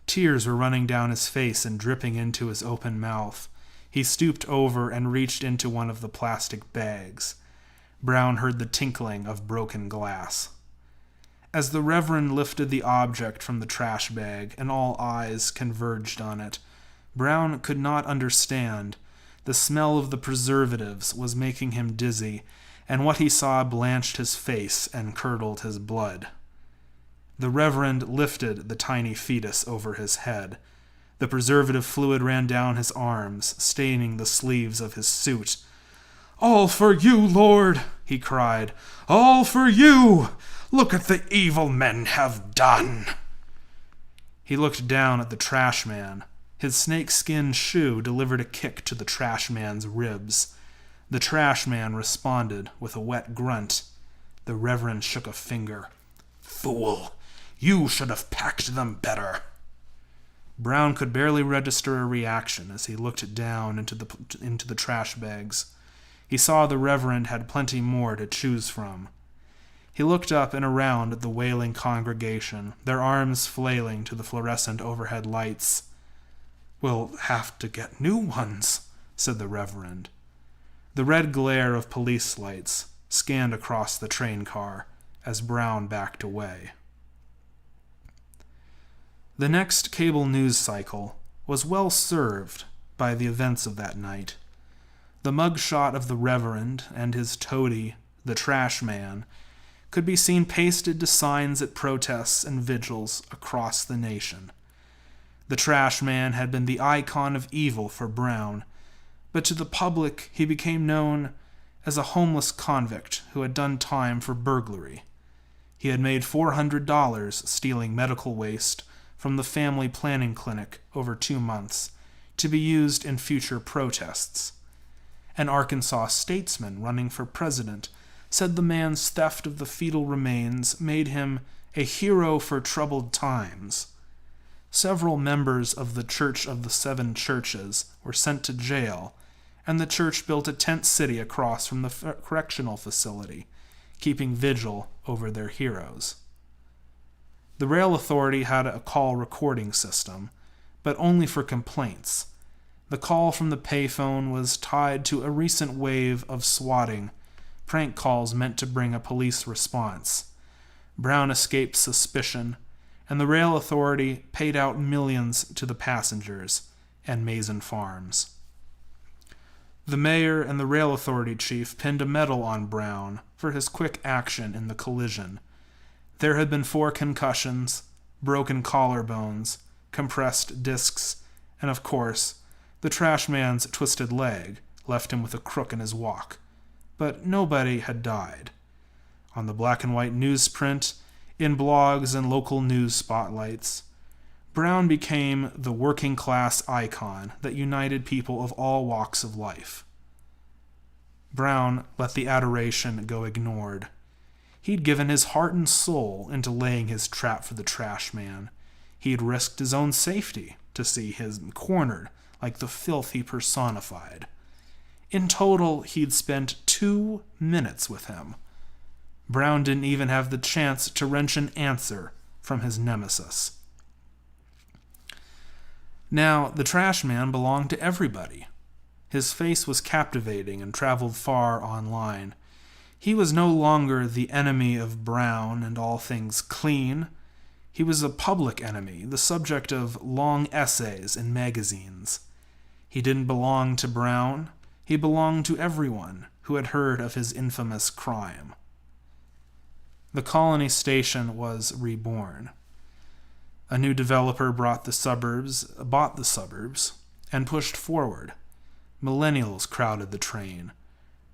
Tears were running down his face and dripping into his open mouth. He stooped over and reached into one of the plastic bags. Brown heard the tinkling of broken glass. As the Reverend lifted the object from the trash bag and all eyes converged on it, Brown could not understand. The smell of the preservatives was making him dizzy, and what he saw blanched his face and curdled his blood. The Reverend lifted the tiny fetus over his head. The preservative fluid ran down his arms, staining the sleeves of his suit. "All for you, Lord," he cried. "All for you! Look at the evil men have done!" He looked down at the trash man. His snakeskin shoe delivered a kick to the trash man's ribs. The trash man responded with a wet grunt. The Reverend shook a finger. "Fool! You should have packed them better." Brown could barely register a reaction as he looked down into the trash bags. He saw the Reverend had plenty more to choose from. He looked up and around at the wailing congregation, their arms flailing to the fluorescent overhead lights. "We'll have to get new ones," said the Reverend. The red glare of police lights scanned across the train car as Brown backed away. The next cable news cycle was well served by the events of that night. The mugshot of the Reverend and his toady, the trash man, could be seen pasted to signs at protests and vigils across the nation. The trash man had been the icon of evil for Brown, but to the public he became known as a homeless convict who had done time for burglary. He had made $400 stealing medical waste from the family planning clinic over 2 months to be used in future protests. An Arkansas statesman running for president said the man's theft of the fetal remains made him a hero for troubled times. Several members of the Church of the Seven Churches were sent to jail, and the church built a tent city across from the correctional facility, keeping vigil over their heroes. The rail authority had a call recording system, but only for complaints. The call from the payphone was tied to a recent wave of swatting, prank calls meant to bring a police response. Brown escaped suspicion, and the rail authority paid out millions to the passengers and Mason Farms. The mayor and the rail authority chief pinned a medal on Brown for his quick action in the collision. There had been 4 concussions, broken collarbones, compressed discs, and of course, the trash man's twisted leg left him with a crook in his walk. But nobody had died. On the black and white newsprint, in blogs and local news spotlights, Brown became the working-class icon that united people of all walks of life. Brown let the adoration go ignored. He'd given his heart and soul into laying his trap for the trash man. He'd risked his own safety to see him cornered like the filth he personified. In total, he'd spent 2 minutes with him. Brown didn't even have the chance to wrench an answer from his nemesis. Now, the trash man belonged to everybody. His face was captivating and traveled far online. He was no longer the enemy of Brown and all things clean. He was a public enemy, the subject of long essays in magazines. He didn't belong to Brown. He belonged to everyone who had heard of his infamous crime. The Colony Station was reborn. A new developer bought the suburbs, and pushed forward. Millennials crowded the train.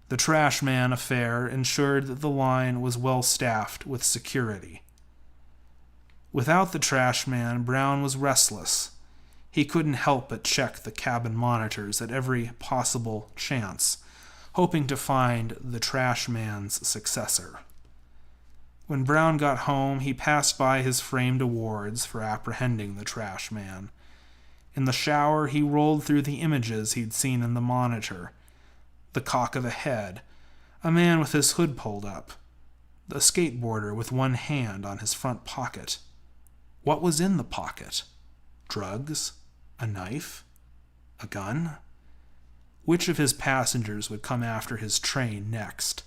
The trash man affair ensured that the line was well staffed with security. Without the trash man, Brown was restless. He couldn't help but check the cabin monitors at every possible chance, hoping to find the trash man's successor. When Brown got home, he passed by his framed awards for apprehending the trash man. In the shower, he rolled through the images he'd seen in the monitor. The cock of a head, a man with his hood pulled up, a skateboarder with one hand on his front pocket. What was in the pocket? Drugs? A knife? A gun? Which of his passengers would come after his train next?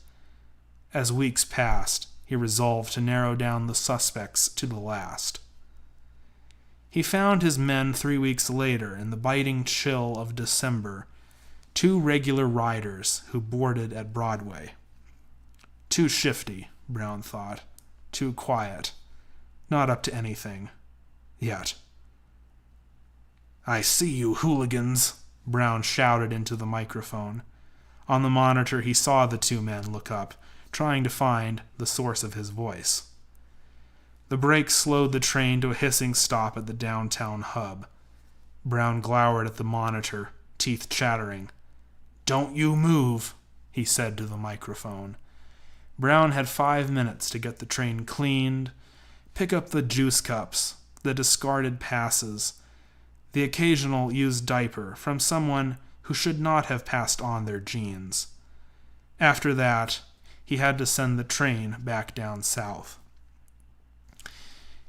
As weeks passed, he resolved to narrow down the suspects to the last. He found his men 3 weeks later in the biting chill of December, 2 regular riders who boarded at Broadway. Too shifty, Brown thought. Too quiet. Not up to anything. Yet. "I see you, hooligans," Brown shouted into the microphone. On the monitor, he saw the 2 men look up, trying to find the source of his voice. The brakes slowed the train to a hissing stop at the downtown hub. Brown glowered at the monitor, teeth chattering. "Don't you move," he said to the microphone. Brown had 5 minutes to get the train cleaned, pick up the juice cups, the discarded passes, the occasional used diaper from someone who should not have passed on their jeans. After that, he had to send the train back down south.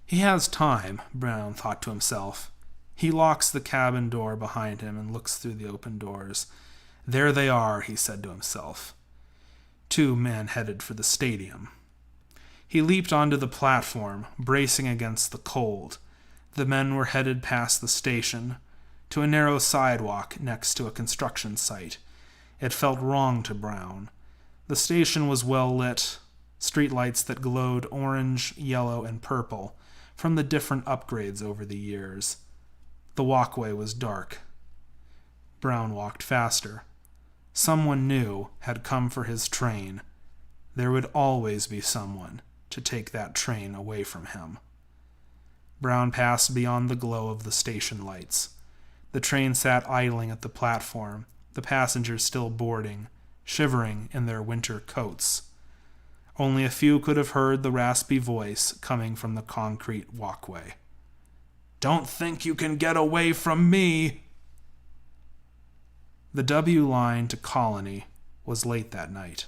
He has time, Brown thought to himself. He locks the cabin door behind him and looks through the open doors. There they are, he said to himself. 2 men headed for the stadium. He leaped onto the platform, bracing against the cold. The men were headed past the station, to a narrow sidewalk next to a construction site. It felt wrong to Brown. The station was well lit, streetlights that glowed orange, yellow, and purple from the different upgrades over the years. The walkway was dark. Brown walked faster. Someone new had come for his train. There would always be someone to take that train away from him. Brown passed beyond the glow of the station lights. The train sat idling at the platform, the passengers still boarding, shivering in their winter coats. Only a few could have heard the raspy voice coming from the concrete walkway. "Don't think you can get away from me!" The W line to Colony was late that night.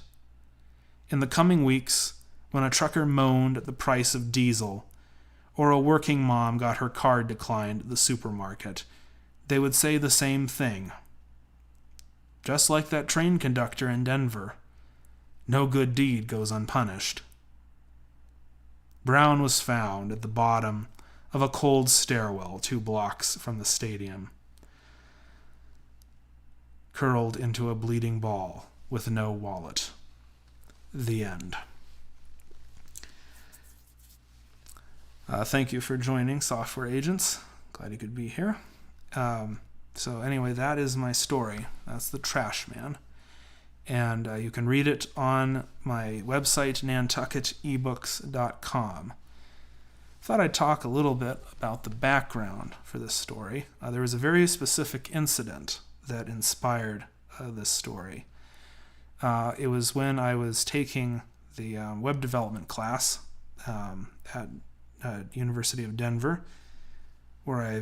In the coming weeks, when a trucker moaned at the price of diesel, or a working mom got her card declined at the supermarket, they would say the same thing. Just like that train conductor in Denver, no good deed goes unpunished. Brown was found at the bottom of a cold stairwell 2 blocks from the stadium, curled into a bleeding ball with no wallet. The end. Thank you for joining Software Agents. Glad you could be here. So anyway, that is my story. That's The Trash Man. And you can read it on my website, nantucketebooks.com. Thought I'd talk a little bit about the background for this story. There was a very specific incident that inspired this story. It was when I was taking the web development class at University of Denver, where I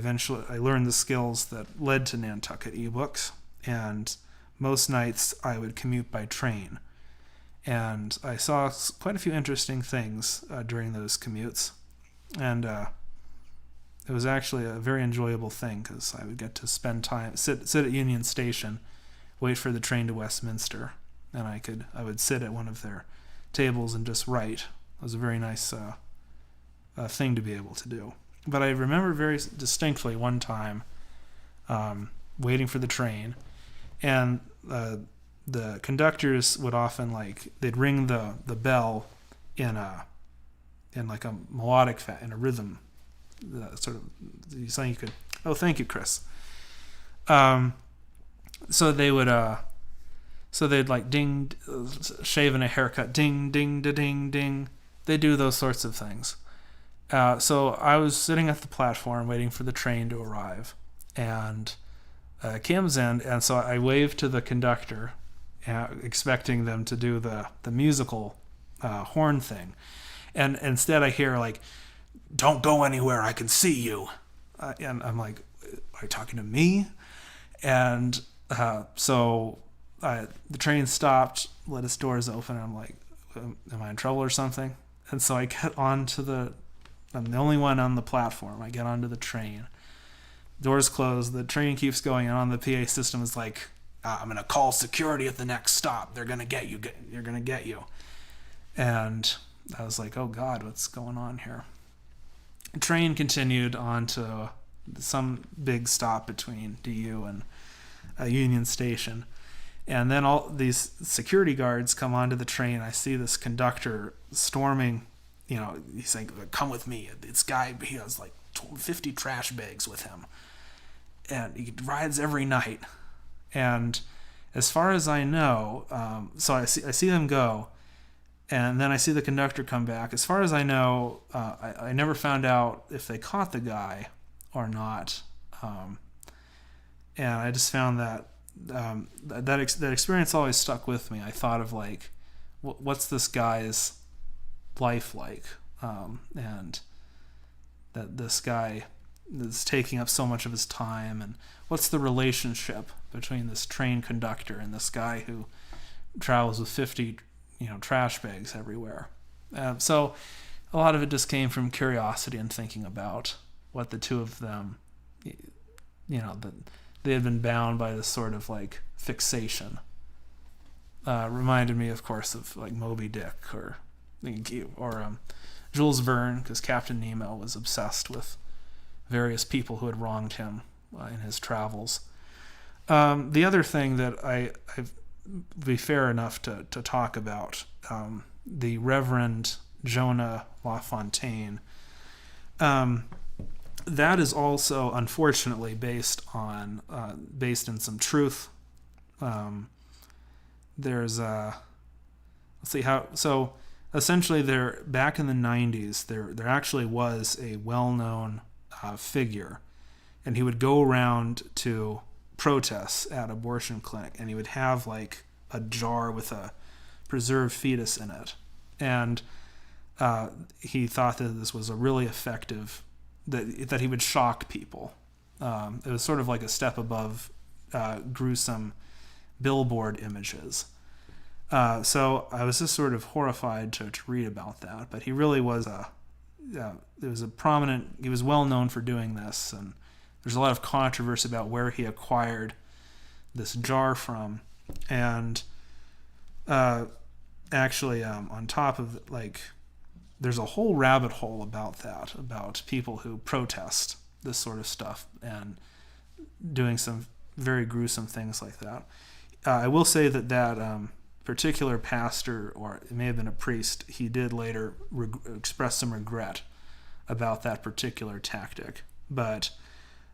learned the skills that led to Nantucket eBooks, and most nights I would commute by train. And I saw quite a few interesting things during those commutes, and it was actually a very enjoyable thing because I would get to spend time, sit at Union Station, wait for the train to Westminster, and I would sit at one of their tables and just write. It was a very nice thing to be able to do. But I remember very distinctly one time waiting for the train, and the conductors would often they'd ring the bell in like a melodic in a rhythm, sort of something you could. Oh, thank you, Chris. So they would So they'd like ding, shaving a haircut, ding, ding, da, ding, ding. They do those sorts of things. So I was sitting at the platform waiting for the train to arrive, and comes in, and so I waved to the conductor, expecting them to do the musical horn thing, and instead I hear like, "Don't go anywhere, I can see you," and I'm like, "Are you talking to me?" And so the train stopped, let its doors open, and I'm like, "Am I in trouble or something?" And so I get onto I'm the only one on the platform. I get onto the train. Doors close. The train keeps going, and on the PA system is like, "I'm going to call security at the next stop. They're going to get you. They're going to get you." And I was like, "Oh, God, what's going on here?" The train continued on to some big stop between DU and Union Station. And then all these security guards come onto the train. I see this conductor storming. He's saying, "Come with me." This guy, he has like 50 trash bags with him. And he rides every night. And as far as I know, so I see them go. And then I see the conductor come back. As far as I know, I never found out if they caught the guy or not. And I just found that that experience always stuck with me. I thought of like, what's this guy's life like? And that this guy is taking up so much of his time, and what's the relationship between this train conductor and this guy who travels with 50 trash bags everywhere. So a lot of it just came from curiosity and thinking about what the two of them, that they had been bound by this sort of like fixation. Reminded me, of course, of like Moby Dick or Jules Verne, because Captain Nemo was obsessed with various people who had wronged him in his travels. The other thing that I've be fair enough to talk about, the Reverend Jonah LaFontaine. That is also, unfortunately, based in some truth. There's let's see how. So essentially, back in the 90s, there actually was a well-known figure, and he would go around to protests at abortion clinic, and he would have like a jar with a preserved fetus in it, and he thought that this was a really effective, that he would shock people. It was sort of like a step above gruesome billboard images. So I was just sort of horrified to read about that, but he really was he was well known for doing this, and there's a lot of controversy about where he acquired this jar from. And actually, on top of it, like, there's a whole rabbit hole about that, about people who protest this sort of stuff and doing some very gruesome things like that. I will say that particular pastor, or it may have been a priest, he did later express some regret about that particular tactic. But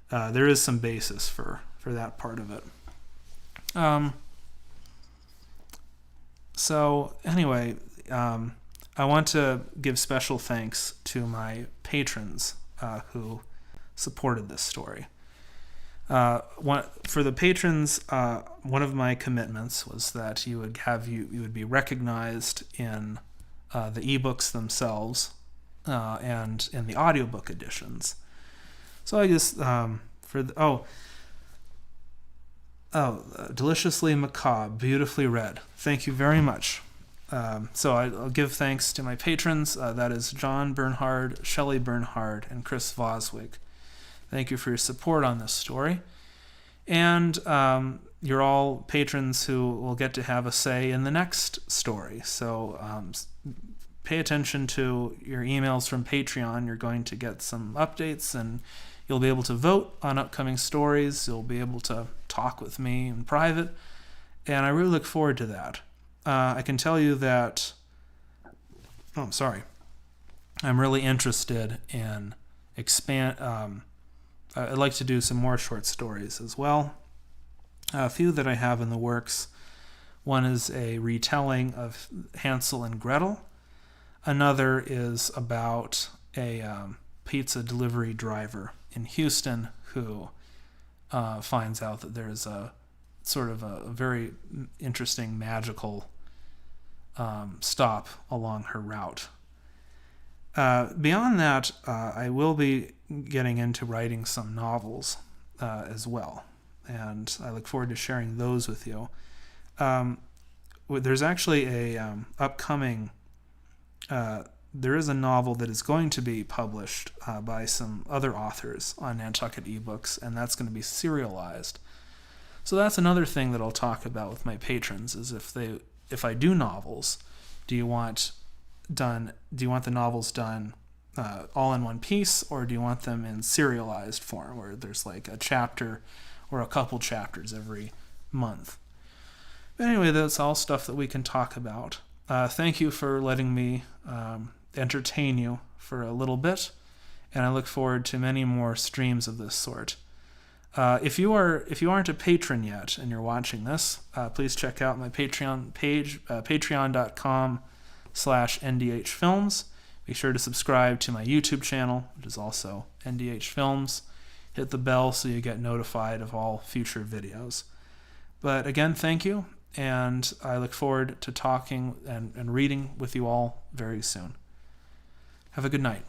there is some basis for that part of it. So anyway, I want to give special thanks to my patrons who supported this story. For the patrons, one of my commitments was that you would be recognized in the ebooks themselves and in the audiobook editions. So I just Deliciously Macabre, beautifully read. Thank you very much. So I'll give thanks to my patrons. That is John Bernhard, Shelley Bernhard, and Chris Voswig. Thank you for your support on this story. And you're all patrons who will get to have a say in the next story. So pay attention to your emails from Patreon. You're going to get some updates, and you'll be able to vote on upcoming stories. You'll be able to talk with me in private. And I really look forward to that. I can tell you that... I'm really interested in I'd like to do some more short stories as well. A few that I have in the works. One is a retelling of Hansel and Gretel. Another is about a pizza delivery driver in Houston who finds out that there's a sort of a very interesting magical stop along her route. Beyond that, I will be getting into writing some novels as well, and I look forward to sharing those with you. There's actually a upcoming there is a novel that is going to be published by some other authors on Nantucket eBooks, and that's going to be serialized. So that's another thing that I'll talk about with my patrons is if I do novels, do you want the novels done all in one piece, or do you want them in serialized form where there's like a chapter or a couple chapters every month? But anyway, that's all stuff that we can talk about. Thank you for letting me entertain you for a little bit, and I look forward to many more streams of this sort. If you aren't a patron yet and you're watching this, please check out my Patreon page, patreon.com/ndhfilms. Be sure to subscribe to my YouTube channel, which is also NDH Films. Hit the bell so you get notified of all future videos. But again, thank you, and I look forward to talking and reading with you all very soon. Have a good night.